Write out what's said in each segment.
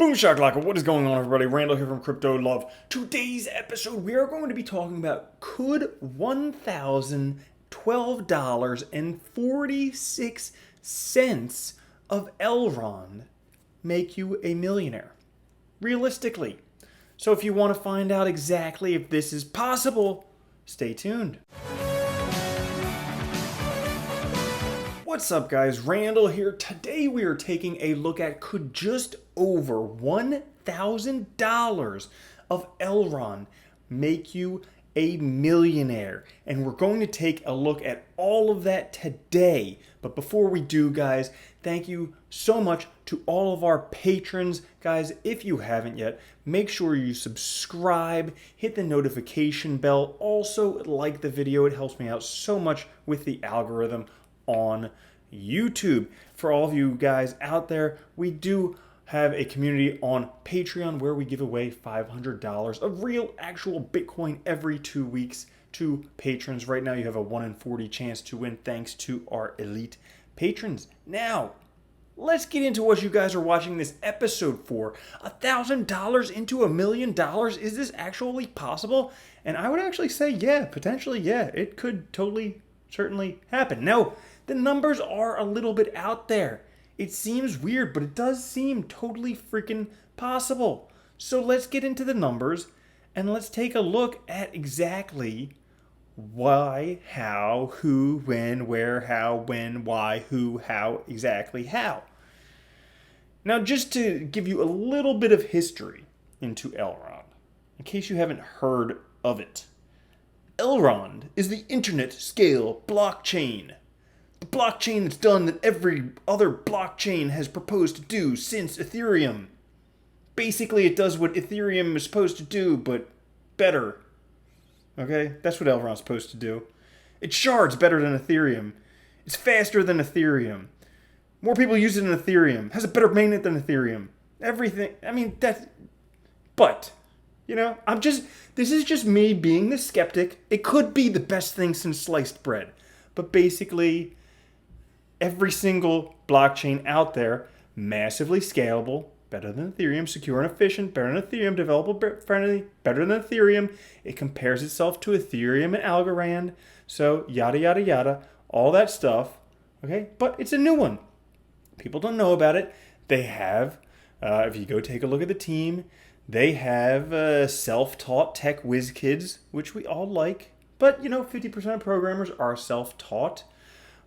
Boom shakalaka, what is going on everybody? Randall here from Crypto Love. Today's episode we are going to be talking about could $1,012.46 of Elrond make you a millionaire? Realistically. So if you want to find out exactly if this is possible, stay tuned. What's up guys, Randall here. Today we are taking a look at could just over $1,000 of Elrond make you a millionaire? And we're going to take a look at all of that today. But before we do guys, thank you so much to all of our patrons. Guys, if you haven't yet, make sure you subscribe, hit the notification bell, also like the video. It helps me out so much with the algorithm on YouTube. For all of you guys out there, we do have a community on Patreon where we give away $500 of real actual Bitcoin every 2 weeks to patrons. Right now you have a 1 in 40 chance to win thanks to our elite patrons. Now, let's get into what you guys are watching this episode for. $1,000 into $1 million? Is this actually possible? And I would actually say, yeah, potentially, yeah, it could totally, certainly happen. Now, the numbers are a little bit out there. It seems weird, but it does seem totally freaking possible. So let's get into the numbers and let's take a look at exactly why, how, who, when, where, how, when, why, who, how, exactly how. Now, just to give you a little bit of history into Elrond, in case you haven't heard of it. Elrond is the internet scale blockchain. The blockchain that's done that every other blockchain has proposed to do since Ethereum. Basically, it does what Ethereum is supposed to do, but better. Okay? That's what Elrond's supposed to do. It shards better than Ethereum. It's faster than Ethereum. More people use it than Ethereum. Has a better mainnet than Ethereum. Everything. I mean, that's... But, you know, this is just me being the skeptic. It could be the best thing since sliced bread. But basically, every single blockchain out there, massively scalable, better than Ethereum, secure and efficient, better than Ethereum, developer friendly, better than Ethereum. It compares itself to Ethereum and Algorand. So yada, yada, yada, all that stuff. Okay, but it's a new one. People don't know about it. They have, if you go take a look at the team, they have self-taught tech whiz kids, which we all like. But, you know, 50% of programmers are self-taught.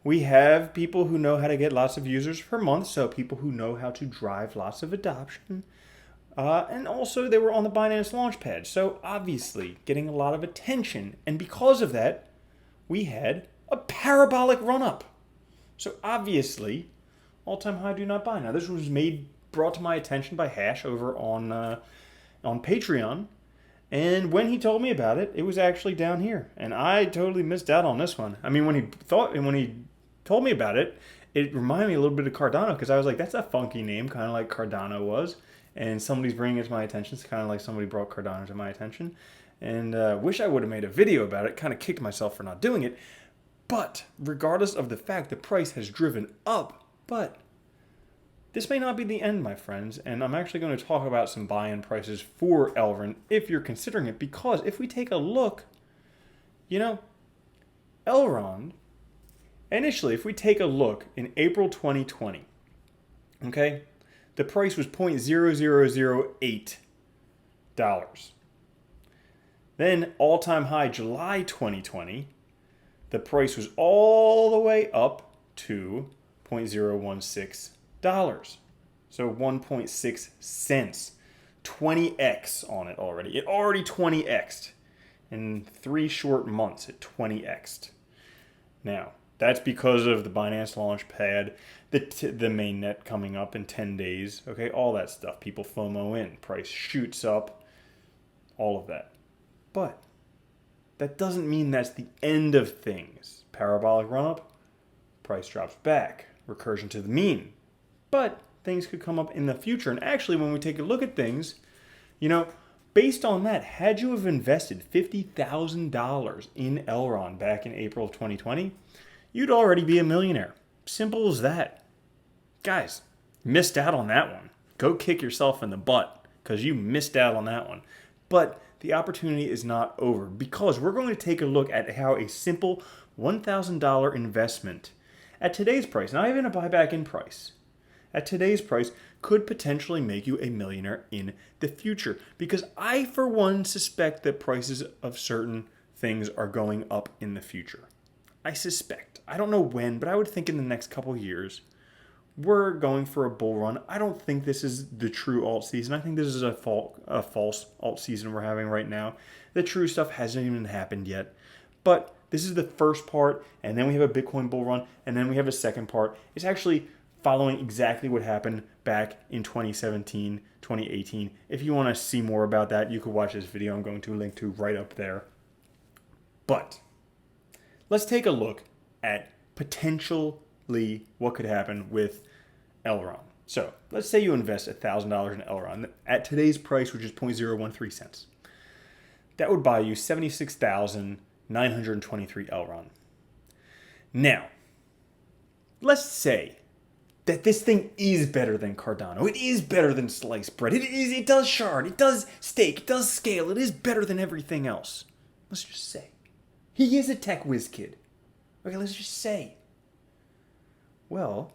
We have people who know how to get lots of users per month, so people who know how to drive lots of adoption. And also, they were on the Binance Launchpad, so obviously getting a lot of attention. And because of that, we had a parabolic run-up. So obviously, all-time high do not buy. Now, this was brought to my attention by Hash over on Patreon. And when he told me about it, it was actually down here. And I totally missed out on this one. I mean, when he told me about it, it reminded me a little bit of Cardano because I was like, that's a funky name, kind of like Cardano was. And somebody's bringing it to my attention. It's kind of like somebody brought Cardano to my attention. And wish I would have made a video about it. Kind of kicked myself for not doing it. But regardless of the fact the price has driven up, but this may not be the end, my friends, and I'm actually going to talk about some buy-in prices for Elrond if you're considering it, because if we take a look, you know, Elrond, initially, if we take a look in April 2020, okay, the price was $0.0008. Then, all-time high, July 2020, the price was all the way up to $0.016. So 1.6 cents. 20x on it already. It already 20x'd. In 3 short months, it 20x'd. Now, that's because of the Binance Launchpad, the mainnet coming up in 10 days. Okay, all that stuff. People FOMO in. Price shoots up. All of that. But that doesn't mean that's the end of things. Parabolic run-up. Price drops back. Recursion to the mean. But things could come up in the future. And actually, when we take a look at things, you know, based on that, had you have invested $50,000 in Elrond back in April of 2020, you'd already be a millionaire. Simple as that. Guys, missed out on that one. go kick yourself in the butt because you missed out on that one. But the opportunity is not over, because we're going to take a look at how a simple $1,000 investment at today's price, not even a buyback in price, at today's price could potentially make you a millionaire in the future. Because I, for one, suspect that prices of certain things are going up in the future. I suspect. I don't know when, but I would think in the next couple years, we're going for a bull run. I don't think this is the true alt season. I think this is a false alt season we're having right now. The true stuff hasn't even happened yet. But this is the first part, and then we have a Bitcoin bull run, and then we have a second part. It's actually following exactly what happened back in 2017, 2018. If you want to see more about that, you could watch this video I'm going to link to right up there. But let's take a look at potentially what could happen with Elrond. So let's say you invest $1,000 in Elrond at today's price, which is 0.013 cents. That would buy you 76,923 Elrond. Now, let's say that this thing is better than Cardano. It is better than sliced bread. It does shard. It does stake. It does scale. It is better than everything else. Let's just say. He is a tech whiz kid. Okay, let's just say. Well,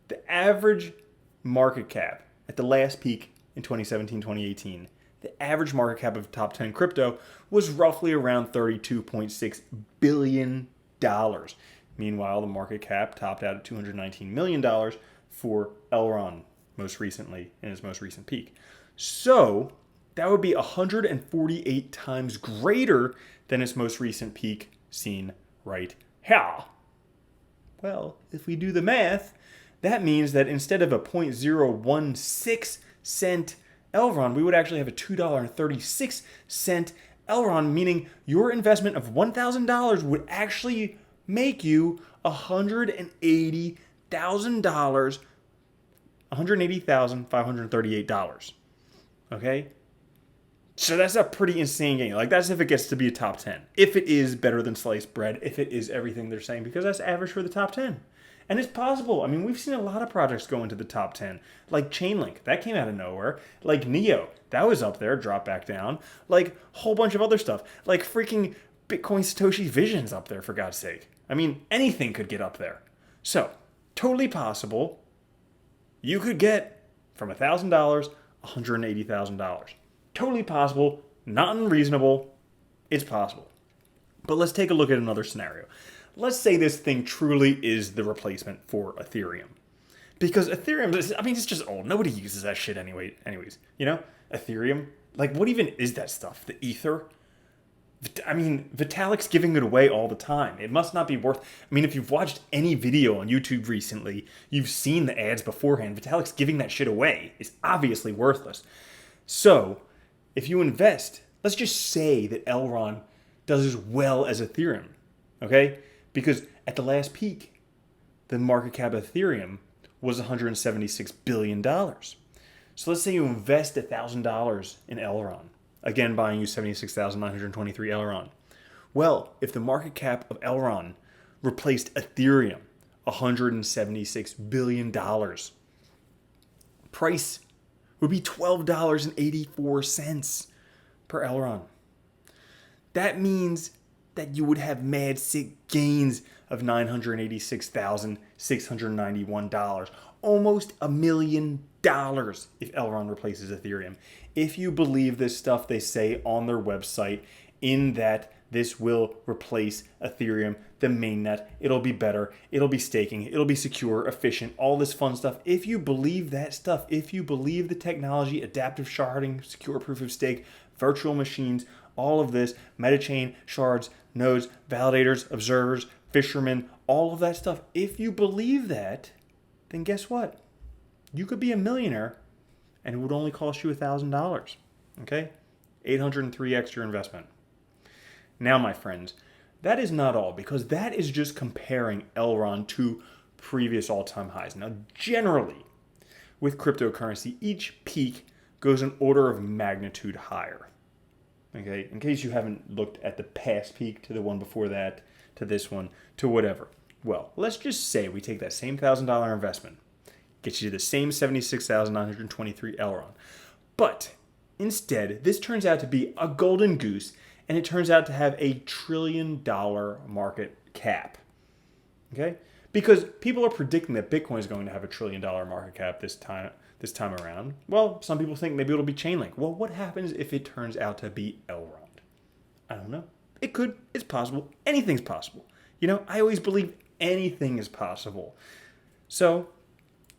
the average market cap at the last peak in 2017, 2018, the average market cap of top 10 crypto was roughly around $32.6 billion. Meanwhile, the market cap topped out at $219 million for Elrond most recently, in his most recent peak. So that would be 148 times greater than its most recent peak seen right here. Well, if we do the math, that means that instead of a 0.016 cent Elrond, we would actually have a $2.36 Elrond, meaning your investment of $1,000 would actually make you $180,538. Okay? So that's a pretty insane gain. Like, that's if it gets to be a top 10. If it is better than sliced bread, if it is everything they're saying, because that's average for the top 10. And it's possible. I mean, we've seen a lot of projects go into the top 10. Like Chainlink, that came out of nowhere. Like Neo, that was up there, dropped back down. Like a whole bunch of other stuff. Like freaking Bitcoin Satoshi Vision's up there, for God's sake. I mean, anything could get up there. So, totally possible. You could get from $1,000, $180,000. Totally possible, not unreasonable. It's possible. But let's take a look at another scenario. Let's say this thing truly is the replacement for Ethereum. Because Ethereum, it's just old. Nobody uses that shit anyways. You know? Ethereum? Like, what even is that stuff? The ether? I mean, Vitalik's giving it away all the time. It must not be worth... I mean, if you've watched any video on YouTube recently, you've seen the ads beforehand. Vitalik's giving that shit away. It's obviously worthless. So, if you invest, let's just say that Elrond does as well as Ethereum, okay? Because at the last peak, the market cap of Ethereum was $176 billion. So let's say you invest $1,000 in Elrond, again buying you 76,923 Elrond. Well, if the market cap of Elrond replaced Ethereum, $176 billion, price would be $12.84 per Elrond. That means that you would have mad sick gains of $986,691, almost $1 million if Elrond replaces Ethereum. If you believe this stuff they say on their website, in that this will replace Ethereum, the mainnet, it'll be better, it'll be staking, it'll be secure, efficient, all this fun stuff. If you believe that stuff, if you believe the technology, adaptive sharding, secure proof of stake, virtual machines, all of this, metachain, shards, nodes, validators, observers, fishermen, all of that stuff, if you believe that, then guess what? You could be a millionaire and it would only cost you $1,000. Okay? 803x your investment. Now, my friends, that is not all, because that is just comparing Elrond to previous all-time highs. Now, generally, with cryptocurrency, each peak goes an order of magnitude higher. Okay, in case you haven't looked at the past peak to the one before that, to this one, to whatever. Well, let's just say we take that same $1,000 investment. Gets you to the same 76,923 Elrond. But instead, this turns out to be a golden goose, and it turns out to have a $1 trillion market cap. Okay? Because people are predicting that Bitcoin is going to have a $1 trillion market cap this time around. Well, some people think maybe it'll be Chainlink. Well, what happens if it turns out to be Elrond? I don't know. It could. It's possible. Anything's possible. You know, I always believe anything is possible. So,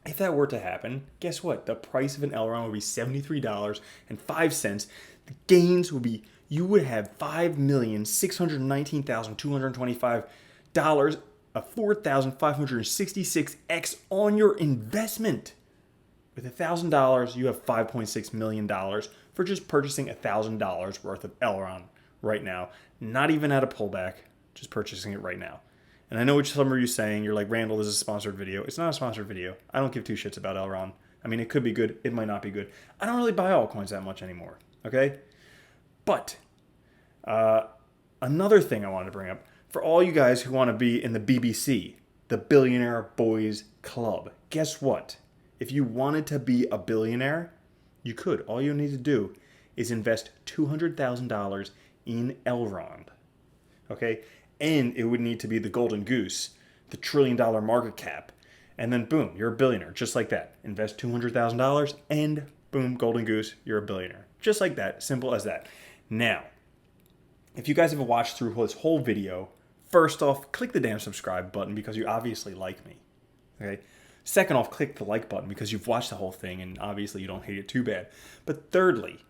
if that were to happen, guess what? The price of an Elrond would be $73.05. The gains would be, you would have $5,619,225, a 4,566x on your investment. With $1,000, you have $5.6 million for just purchasing $1,000 worth of Elrond right now. Not even at a pullback, just purchasing it right now. And I know what some of you are saying. You're like, Randall, this is a sponsored video. It's not a sponsored video. I don't give two shits about Elrond. I mean, it could be good. It might not be good. I don't really buy altcoins that much anymore. Okay? But another thing I wanted to bring up, for all you guys who want to be in the BBC, the Billionaire Boys Club, guess what? If you wanted to be a billionaire, you could. All you need to do is invest $200,000 in Elrond. Okay? And it would need to be the golden goose, the $1 trillion market cap. And then boom, you're a billionaire. Just like that. Invest $200,000 and boom, golden goose, you're a billionaire. Just like that. Simple as that. Now, if you guys have watched through this whole video, first off, click the damn subscribe button because you obviously like me. Okay? Second off, click the like button because you've watched the whole thing and obviously you don't hate it too bad. But thirdly,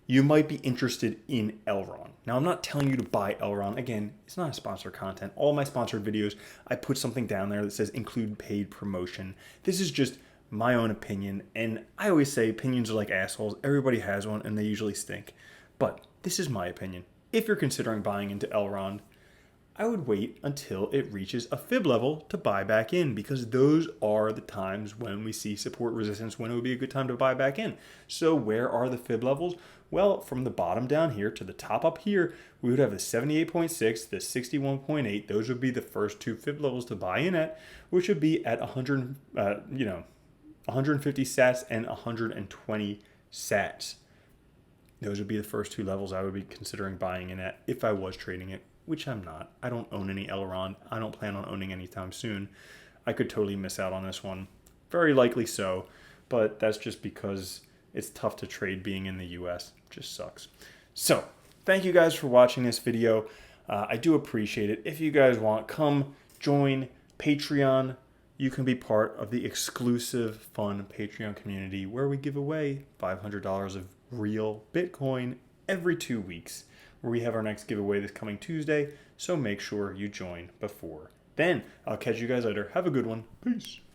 you might be interested in Elrond. Now, I'm not telling you to buy Elrond. Again, it's not a sponsored content. All my sponsored videos, I put something down there that says include paid promotion. This is just my own opinion. And I always say opinions are like assholes. Everybody has one and they usually stink. But this is my opinion. If you're considering buying into Elrond, I would wait until it reaches a fib level to buy back in because those are the times when we see support resistance, when it would be a good time to buy back in. So where are the fib levels? Well, from the bottom down here to the top up here, we would have the 78.6, the 61.8. Those would be the first two fib levels to buy in at, which would be at 150 sats and 120 sats. Those would be the first two levels I would be considering buying in at if I was trading it, which I'm not. I don't own any Elrond. I don't plan on owning anytime soon. I could totally miss out on this one. Very likely so, but that's just because it's tough to trade being in the US. Just sucks. So, thank you guys for watching this video. I do appreciate it. If you guys want, come join Patreon. You can be part of the exclusive, fun Patreon community where we give away $500 of real Bitcoin every 2 weeks. Where we have our next giveaway this coming Tuesday, so make sure you join before then. I'll catch you guys later. Have a good one. Peace.